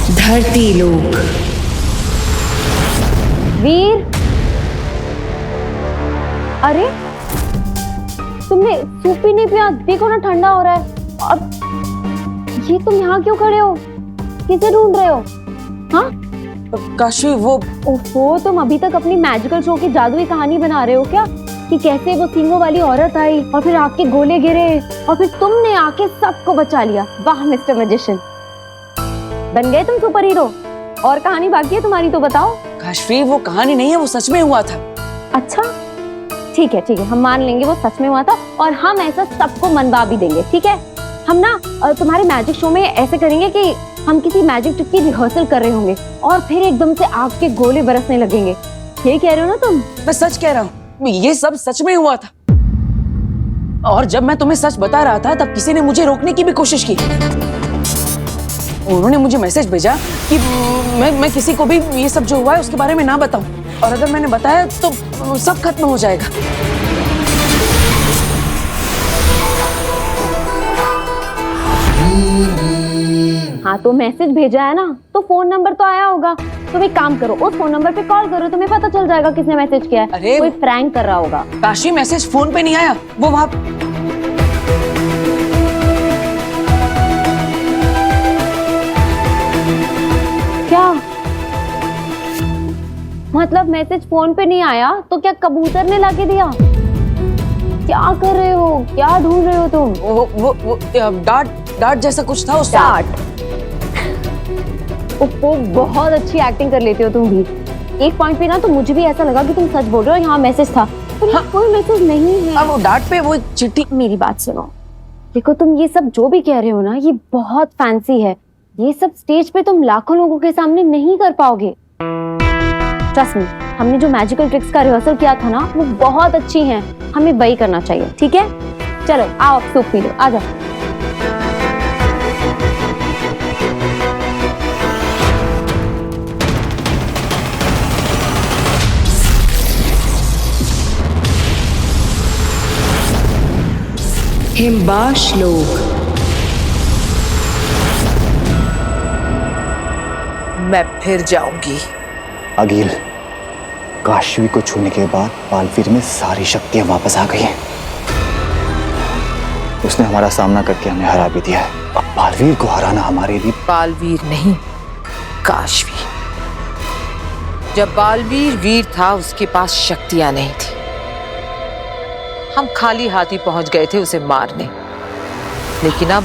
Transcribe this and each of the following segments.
धरती लोक। वीर, अरे तुमने सूप ही नहीं पिया? देखो ना ठंडा हो रहा है। और ये तुम यहाँ क्यों खड़े हो? किसे ढूंढ रहे हो? हाँ काशी, वो ओहो, तुम अभी तक अपनी मैजिकल शो की जादुई कहानी बना रहे हो क्या? कि कैसे वो सींगों वाली औरत आई और फिर आग के गोले गिरे और फिर तुमने आके सबको बचा लिया। वाह मिस्टर मैजिशियन, बन गए तुम सुपर हीरो। और कहानी बाकी है तुम्हारी तो बताओ। काशी, वो कहानी नहीं है, वो सच में हुआ था। अच्छा ठीक है, हम मान लेंगे वो सच में हुआ था और हम ऐसा सबको मनवा भी देंगे। ठीक है, हम ना तुम्हारे मैजिक शो में ऐसे करेंगे कि हम किसी मैजिक ट्रिक की रिहर्सल कर रहे होंगे और फिर एकदम से आग के गोले बरसने लगेंगे। ये कह रहे हो ना तुम? मैं सच कह रहा हूँ, ये सब सच में हुआ था। और जब मैं तुम्हें सच बता रहा था तब किसी ने मुझे रोकने की भी कोशिश की। उन्होंने मुझे मैसेज भेजा कि मैं किसी को भी ये सब जो हुआ है उसके बारे में ना बताऊं, और अगर मैंने बताया तो सब खत्म हो जाएगा। हाँ तो मैसेज भेजा है ना, तो फोन नंबर तो आया होगा। तुम एक काम करो, उस फोन नंबर पे कॉल करो, तुम्हें पता चल जाएगा किसने मैसेज किया है। अरे कोई प्रैंक कर रहा होगा। काशी, मैसेज फोन पे नहीं आया, वो वहां। क्या मतलब मैसेज फोन पे नहीं आया तो क्या कबूतर ने लाके दिया? क्या कर रहे हो? क्या ढूंढ रहे हो तुम? वो डार्ट जैसा कुछ था। उस डार्ट? ओहो, बहुत अच्छी एक्टिंग कर लेते हो तुम भी। एक पॉइंट पे ना तो मुझे भी ऐसा लगा कि तुम सच बोल रहे हो, यहाँ मैसेज था। हाँ, कोई मैसेज नहीं है। वो डार्ट पे वो चिट्ठी। मेरी बात सुनो, देखो तुम ये सब जो भी कह रहे हो ना, ये बहुत फैंसी है। ये सब स्टेज पे तुम लाखों लोगों के सामने नहीं कर पाओगे। ट्रस्ट मी, हमने जो मैजिकल ट्रिक्स का रिहर्सल किया था ना, वो बहुत अच्छी हैं। हमें वही करना चाहिए। ठीक है, चलो आओ सूप पी लो, आ जाओ। हिमबाश लोक। मैं फिर जाऊंगी। अगिल, काशवी को छूने के बाद बालवीर में सारी शक्तियां वापस आ गई हैं। उसने हमारा सामना करके हमें हरा भी दिया है। अब बालवीर को हराना हमारे लिए। बालवीर नहीं, काशवी। जब बालवीर वीर था उसके पास शक्तियां नहीं थी। हम खाली हाथी पहुंच गए थे उसे मारने, लेकिन अब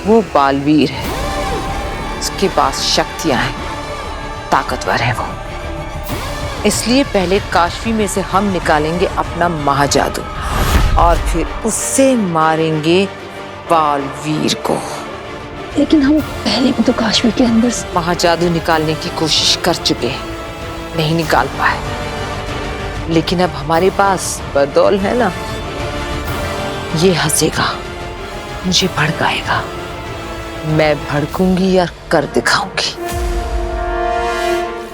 वो बालवीर है, उसके पास शक्तियां हैं, ताकतवर है वो। इसलिए पहले काशवी में से हम निकालेंगे अपना महाजादू और फिर उससे मारेंगे बालवीर को। लेकिन हम पहले भी तो काशवी के अंदर से महाजादू निकालने की कोशिश कर चुके हैं, नहीं निकाल पाए। लेकिन अब हमारे पास बदौल है ना, ये हंसेगा, मुझे भड़काएगा, मैं भड़कूंगी और कर दिखाऊंगी।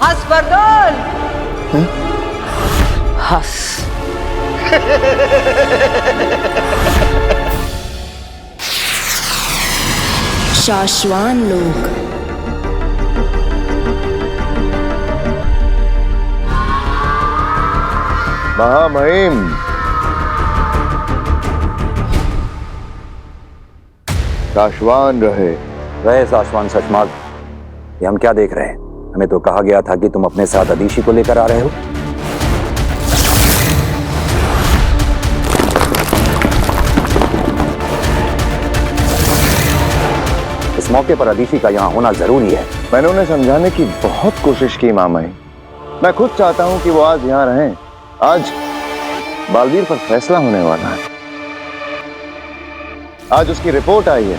हंस बरदौल, हंस। शाश्वान लोक। महामहिम, शाश्वान रहे साशवान सचमाग। ये हम क्या देख रहे हैं? हमें तो कहा गया था कि तुम अपने साथ अदीशी को लेकर आ रहे हो। इस मौके पर अदीशी का यहाँ होना जरूरी है। मैंने उन्हें समझाने की बहुत कोशिश की मामाई। मैं खुद चाहता हूँ कि वो आज यहाँ रहें। आज बालवीर पर फैसला होने वाला है। आज उसकी रिपोर्ट आई है।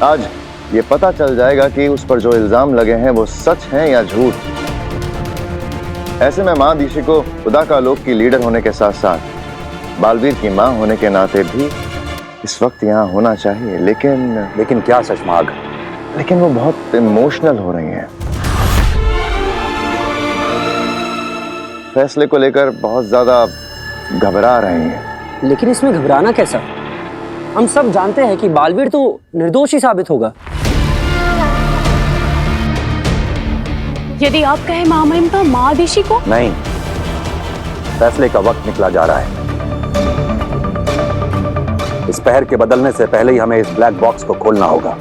आज ये पता चल जाएगा कि उस पर जो इल्जाम लगे हैं वो सच हैं या झूठ। ऐसे में माँ अदीशी को खुदा का लोक की लीडर होने के साथ साथ बालवीर की माँ होने के नाते भी इस वक्त यहाँ होना चाहिए। लेकिन क्या सचमाग? लेकिन वो बहुत इमोशनल हो रही हैं। फैसले को लेकर बहुत ज्यादा घबरा रही हैं। लेकिन इसमें घबराना कैसा? हम सब जानते हैं कि बालवीर तो निर्दोष ही साबित होगा। यदि आप कहे महामहिम तो महादिशी को? नहीं, फैसले का वक्त निकला जा रहा है। इस पहर के बदलने से पहले ही हमें इस ब्लैक बॉक्स को खोलना होगा।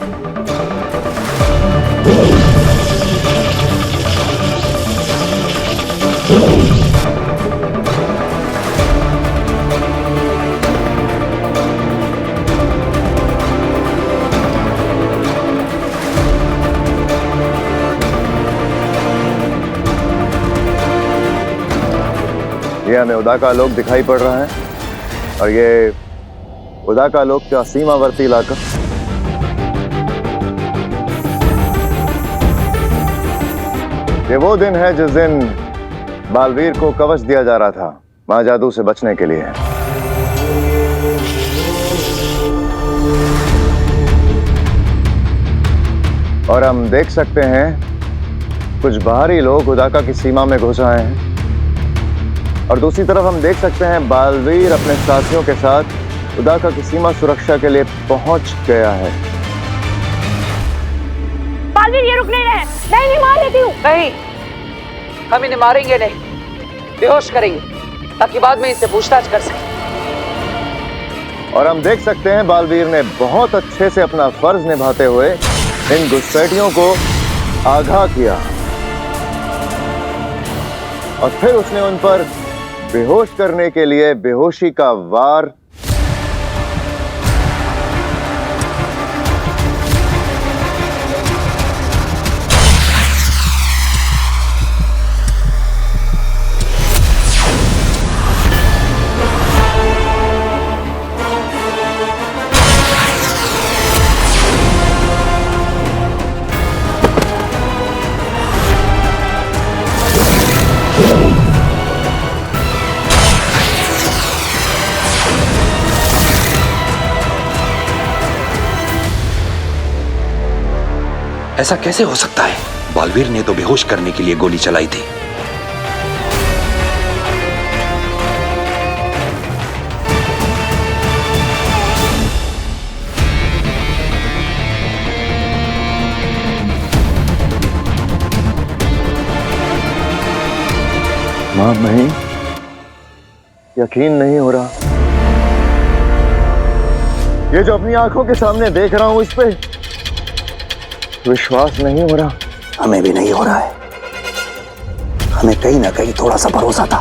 ये हमें उदाका लोक दिखाई पड़ रहा है और ये उदाका लोक का सीमावर्ती इलाका। ये वो दिन है जिस दिन बालवीर को कवच दिया जा रहा था महाजादू से बचने के लिए। और हम देख सकते हैं कुछ बाहरी लोग उदाका की सीमा में घुस आए हैं और दूसरी तरफ हम देख सकते हैं बालवीर अपने साथियों के साथ उदाका की सीमा सुरक्षा के लिए पहुंच गया है। बालवीर ये रुक नहीं रहे, मैं इन्हें मार लेती हूँ। नहीं, हम इन्हें मारेंगे नहीं, बेहोश करेंगे ताकि बाद में इनसे पूछताछ कर सकें। और हम देख सकते हैं बालवीर ने बहुत अच्छे से अपना फर्ज निभाते हुए इन घुसपैठियों को आगाह किया और फिर उसने उन पर बेहोश करने के लिए बेहोशी का वार ऐसा कैसे हो सकता है? बालवीर ने तो बेहोश करने के लिए गोली चलाई थी। मां नहीं, यकीन नहीं हो रहा। ये जो अपनी आंखों के सामने देख रहा हूं इस पे विश्वास नहीं हो रहा। हमें भी नहीं हो रहा है। हमें कहीं ना कहीं थोड़ा सा भरोसा था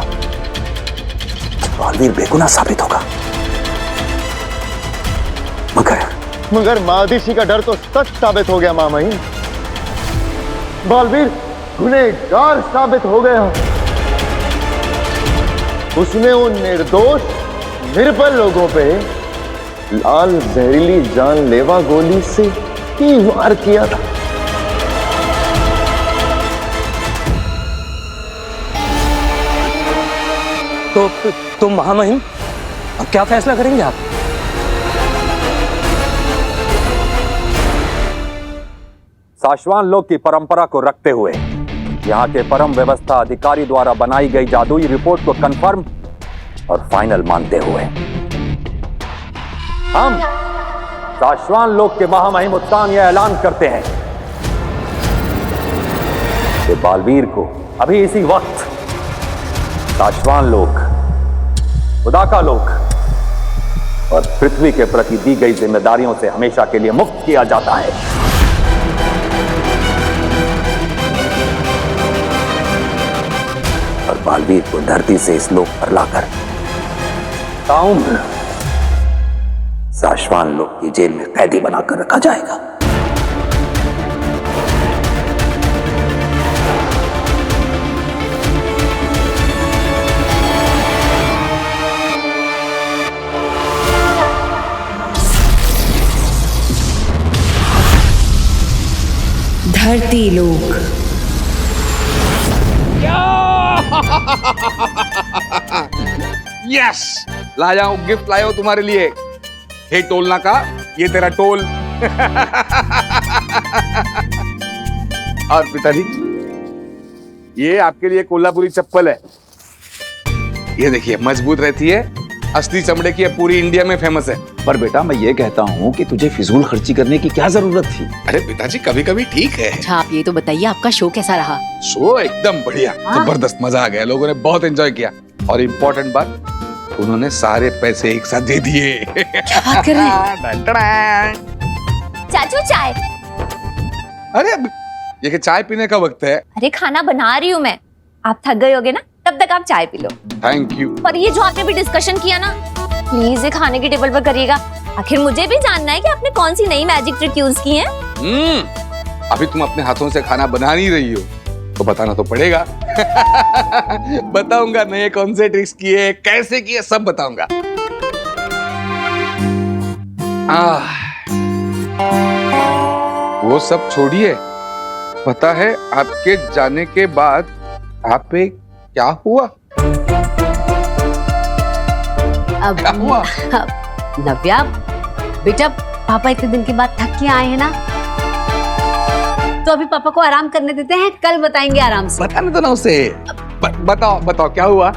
बालवीर बेगुनाह साबित होगा, मगर महादिशी का डर तो सच साबित हो गया। मामही, बालवीर गुनहगार साबित हो गया। उसने उन निर्दोष निर्बल लोगों पे लाल जहरीली जानलेवा गोली से ही वार किया था। तो महामहिम, अब क्या फैसला करेंगे आप? साशवान लोक की परंपरा को रखते हुए यहाँ के परम व्यवस्था अधिकारी द्वारा बनाई गई जादुई रिपोर्ट को कंफर्म और फाइनल मानते हुए हम साशवान लोक के महामहिम उत्तान यह ऐलान करते हैं कि बालवीर को अभी इसी वक्त साशवान लोक, उदाका लोक और पृथ्वी के प्रति दी गई जिम्मेदारियों से हमेशा के लिए मुक्त किया जाता है। और बालवीर को धरती से इस लोक पर लाकर ताउम्र साशवान लोक की जेल में कैदी बनाकर रखा जाएगा। धरती लोक। यस, लाया हूं, गिफ्ट लाया हूं तुम्हारे लिए। हे टोलना का, ये तेरा टोल। और पिताजी, ये आपके लिए कोल्हापुरी चप्पल है। ये देखिए, मजबूत रहती है, असली चमड़े की है, पूरी इंडिया में फेमस है। पर बेटा मैं ये कहता हूँ कि तुझे फिजूल खर्ची करने की क्या जरूरत थी? अरे पिताजी कभी कभी ठीक है। अच्छा आप ये तो बताइए आपका शो कैसा रहा? शो एकदम बढ़िया, जबरदस्त, मजा आ गया, लोगों ने बहुत एंजॉय किया। और इम्पोर्टेंट बात, उन्होंने सारे पैसे एक साथ दे दिए। क्या बात कर रहे हैं? चाचू चाय। अरे अब ये कि चाय पीने का वक्त है। अरे खाना बना रही हूँ मैं, आप थक गए होगे ना, तब तक आप चाय पी लो। Thank you. पर ये जो आपने भी डिस्कशन किया ना, प्लीज ये खाने की टेबल पर करिएगा। आखिर मुझे भी जानना है कि आपने कौन सी नई मैजिक ट्रिक यूज की है। अभी तुम अपने हाथों से खाना बना नहीं रही हो तो बताना तो पड़ेगा। बताऊंगा नए कौन से ट्रिक्स किए, कैसे किए, सब बताऊंगा। वो सब छोड़िए, पता है आपके जाने के बाद आप पे क्या हुआ? अब क्या हुआ? नव्या बेटा, पापा इतने दिन के बाद थक के आए हैं ना, तो अभी पापा को आराम करने देते हैं, कल बताएंगे आराम से। बताने दो ना उसे। बताओ बताओ क्या हुआ?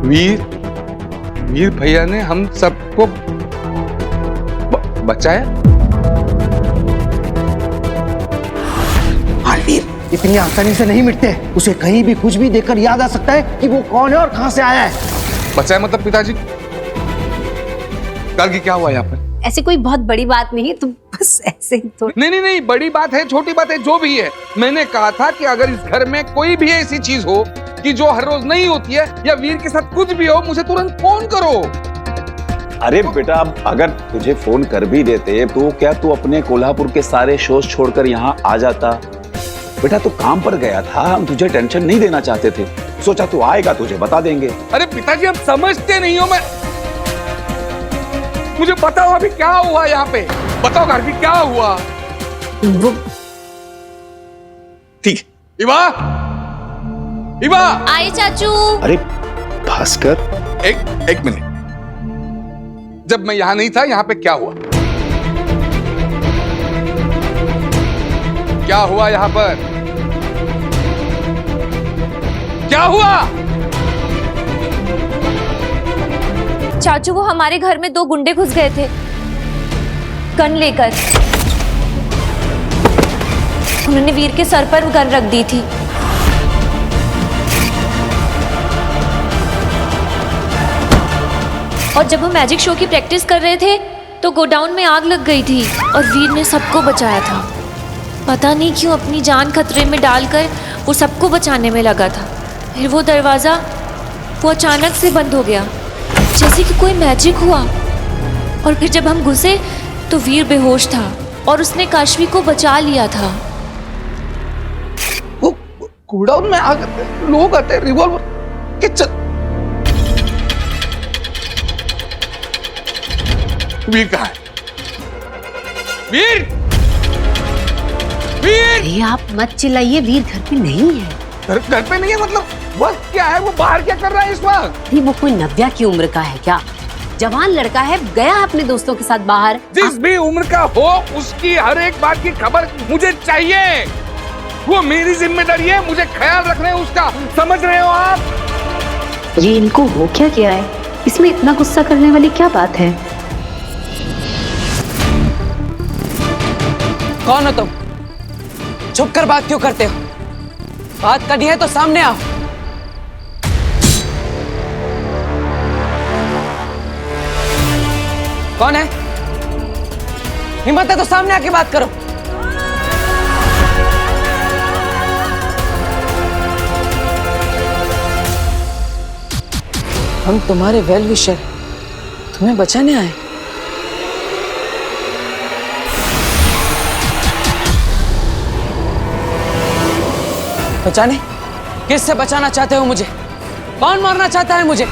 वीर भैया ने हम सबको बचाया। बालवीर इतनी आसानी से नहीं मिटते, उसे कहीं भी कुछ भी देखकर याद आ सकता है कि वो कौन है और कहां से आया है। बचाया मतलब पिताजी? गार्गी क्या हुआ यहाँ पर? ऐसी कोई बहुत बड़ी बात नहीं है, तुम बस ऐसे ही तो। नहीं, बड़ी बात है, छोटी बात है, जो भी है। मैंने कहा था कि अगर इस घर में कोई भी ऐसी चीज हो कि जो हर रोज नहीं होती है, या वीर के साथ कुछ भी हो, मुझे तुरंत फोन करो। अरे बेटा अब अगर तुझे फोन कर भी देते तो क्या तू अपने कोल्हापुर के सारे शोज छोड़कर यहाँ आ जाता? बेटा तू काम पर गया था, हम तुझे टेंशन नहीं देना चाहते थे, सोचा तू आएगा तुझे बता देंगे। अरे पिताजी आप समझते नहीं हो। मुझे बताओ अभी क्या हुआ यहाँ पे, बताओ गार्गी क्या हुआ? वो ठीक है। इवा आए चाचू। अरे भास्कर, एक मिनट, जब मैं यहाँ नहीं था यहाँ पे क्या हुआ? क्या हुआ यहाँ पर? क्या हुआ? चाचू वो हमारे घर में 2 गुंडे घुस गए थे गन लेकर। उन्होंने वीर के सर पर गन रख दी थी। और जब हम मैजिक शो की प्रैक्टिस कर रहे थे तो गोडाउन में आग लग गई थी और वीर ने सबको बचाया था। पता नहीं क्यों अपनी जान खतरे में डालकर वो सबको बचाने में लगा था। फिर वो दरवाज़ा वो अचानक से बंद हो गया, जैसे कि कोई मैजिक हुआ। और फिर जब हम घुसे तो वीर बेहोश था और उसने काशवी को बचा लिया था। वो गोडाउन में आग, लोग आते, रिवॉल्वर के वीर कहाँ है? वीर! अरे आप मत चिल्लाइए, वीर घर पे नहीं है। घर पे नहीं है मतलब वक्त क्या है? वो बाहर क्या कर रहा है इस वक्त? वो कोई नव्या की उम्र का है क्या? जवान लड़का है, गया अपने दोस्तों के साथ बाहर। जिस भी उम्र का हो उसकी हर एक बात की खबर मुझे चाहिए। वो मेरी जिम्मेदारी है, मुझे ख्याल रखना है उसका, समझ रहे हो आप? ये इनको हो क्या गया है? इसमें इतना गुस्सा करने वाली क्या बात है? कौन हो तुम? छुप कर बात क्यों करते हो? बात करनी है तो सामने आओ। कौन है? हिम्मत है तो सामने आके बात करो। हम तुम्हारे वेल विशर, तुम्हें बचाने आए। बचाने? किससे बचाना चाहते हो मुझे? कौन मारना चाहता है मुझे?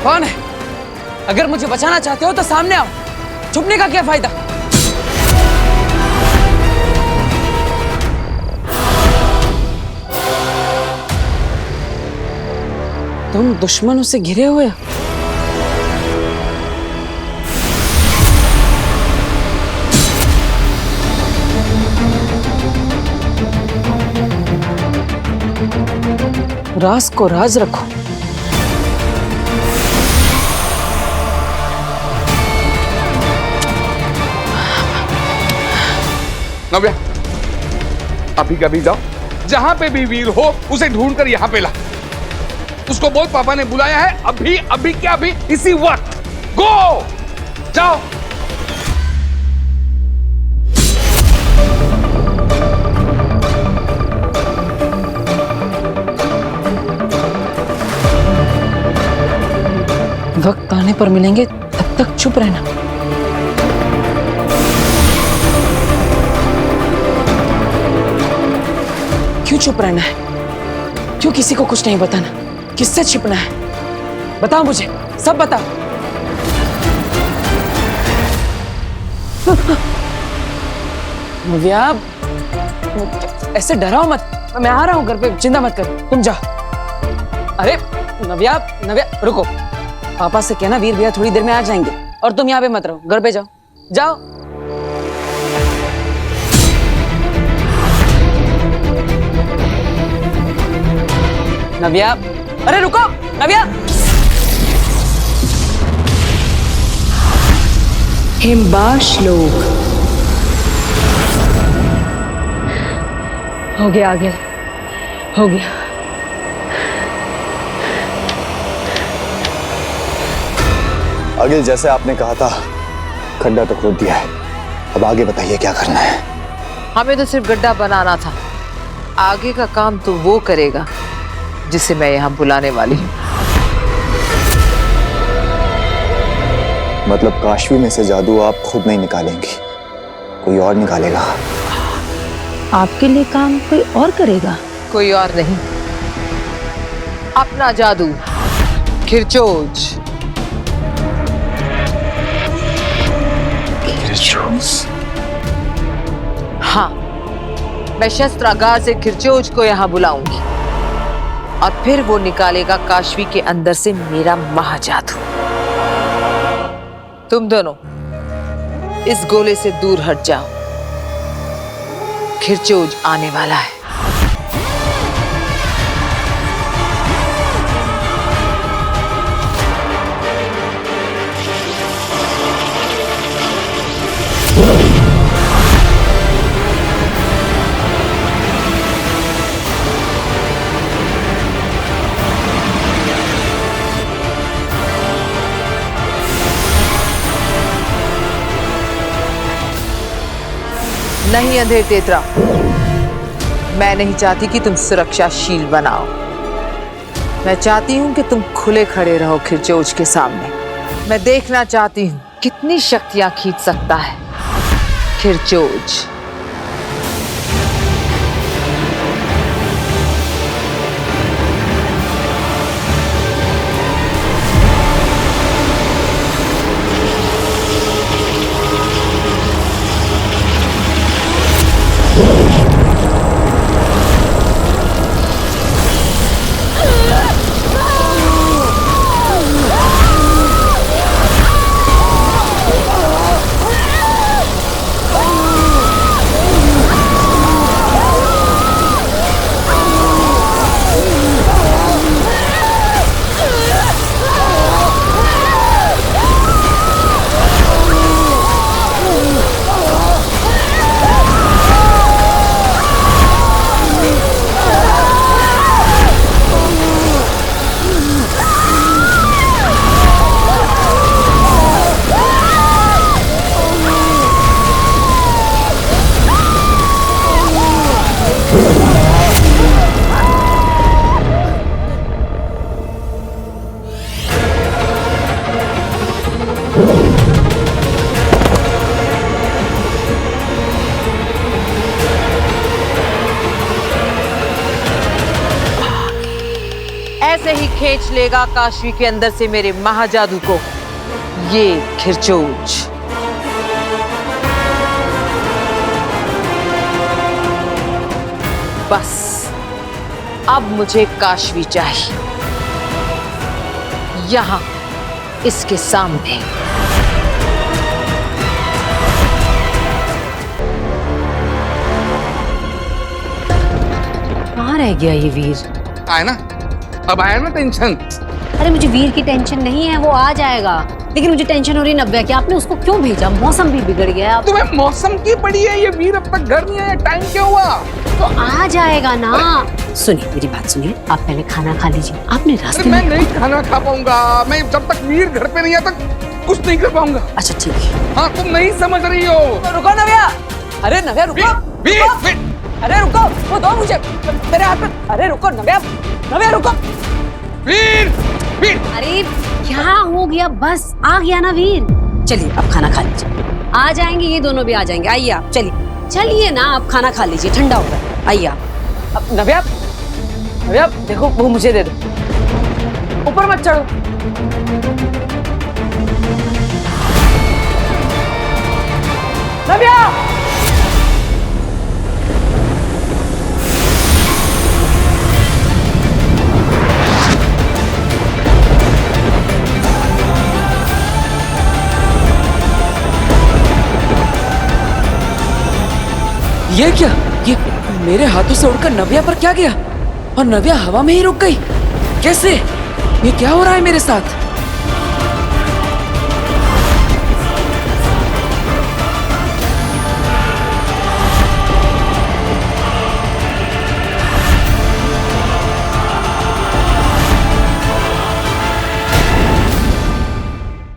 कौन है? अगर मुझे बचाना चाहते हो तो सामने आओ, छुपने का क्या फायदा? तुम दुश्मनों से घिरे हुए हो। राज को राज रखो। नव्या, अभी कभी जाओ, जहां पे भी वीर हो उसे ढूंढ कर यहां पे ला। उसको बोल पापा ने बुलाया है, अभी अभी क्या अभी, इसी वक्त। गो, जाओ। वक्त आने पर मिलेंगे, तब तक चुप रहना। क्यों चुप रहना है? क्यों किसी को कुछ नहीं बताना? किससे छिपना है? बताओ मुझे, सब बताओ। नव्या, ऐसे डराओ मत। मैं आ रहा हूं घर पे, चिंता मत कर, तुम जाओ। अरे नव्या, नव्या रुको। पापा से कहना वीर भैया थोड़ी देर में आ जाएंगे, और तुम यहाँ पे मत रहो, घर पे जाओ। जाओ। नव्या, अरे रुको नव्या। हिमबाश लोग हो गया, आ गया, हो गया। अगिल, जैसे आपने कहा था, खड्डा तो खोद दिया है, अब आगे बताइए क्या करना है। हमें तो सिर्फ गड्ढा बनाना था, आगे का काम तो वो करेगा जिसे मैं यहाँ बुलाने वाली हूँ। मतलब काशवी में से जादू आप खुद नहीं निकालेंगी, कोई और निकालेगा? आपके लिए काम कोई और करेगा? कोई और नहीं, अपना जादू खिरचोज। हाँ, मैं शस्त्रागार से खिरचोज को यहाँ बुलाऊंगी और फिर वो निकालेगा काशवी के अंदर से मेरा महाजादू। तुम दोनों इस गोले से दूर हट जाओ, खिरचोज आने वाला है। नहीं अंधेर तेतरा, मैं नहीं चाहती कि तुम सुरक्षाशील बनाओ। मैं चाहती हूं कि तुम खुले खड़े रहो खिरचोज के सामने। मैं देखना चाहती हूं कितनी शक्तियां खींच सकता है खिरचोज। ऐसे ही खींच लेगा काशवी के अंदर से मेरे महाजादू को ये खिरचोज। बस अब मुझे काशवी चाहिए, यहां इसके सामने। कहां रह गया ये वीर? आए ना, अब आया ना टेंशन? अरे मुझे वीर की टेंशन नहीं है, वो आ जाएगा, लेकिन मुझे टेंशन हो रही है नव्या की। आपने उसको क्यों भेजा? मौसम भी बिगड़ गया। अब तुम्हें मौसम की पड़ी है? ये वीर अब तक घर नहीं आया, टाइम क्या हुआ? तो आ जाएगा ना। सुनिए मेरी बात सुनिए, आप पहले खाना खा लीजिए। आपने अरे रास्ते मैं में नहीं खाना खा पाऊंगा, मैं जब तक वीर घर पे नहीं आता कुछ नहीं कर पाऊंगा। अच्छा ठीक है। हाँ तुम नहीं समझ रही हो। रुको नव्या, अरे नव्या रुको, वीर, वीर, अरे रुको, वो दो मुझे मेरे हाथ में। अरे रुको नव्या, नव्या रुको। वीर, वीर। अरे क्या हो गया? बस आ गया ना वीर। चलिए अब खाना खा लीजिए, आ जाएंगे ये दोनों भी आ जाएंगे। आइए आप, चलिए चलिए ना, आप खाना खा लीजिए, ठंडा होगा। आइए आप। अब नव्या, नव्या देखो वो मुझे दे दो, ऊपर मत चढ़ो। नव्या, ये क्या? ये मेरे हाथों से उड़कर नव्या पर क्या गया और नव्या हवा में ही रुक गई? कैसे? ये क्या हो रहा है मेरे साथ?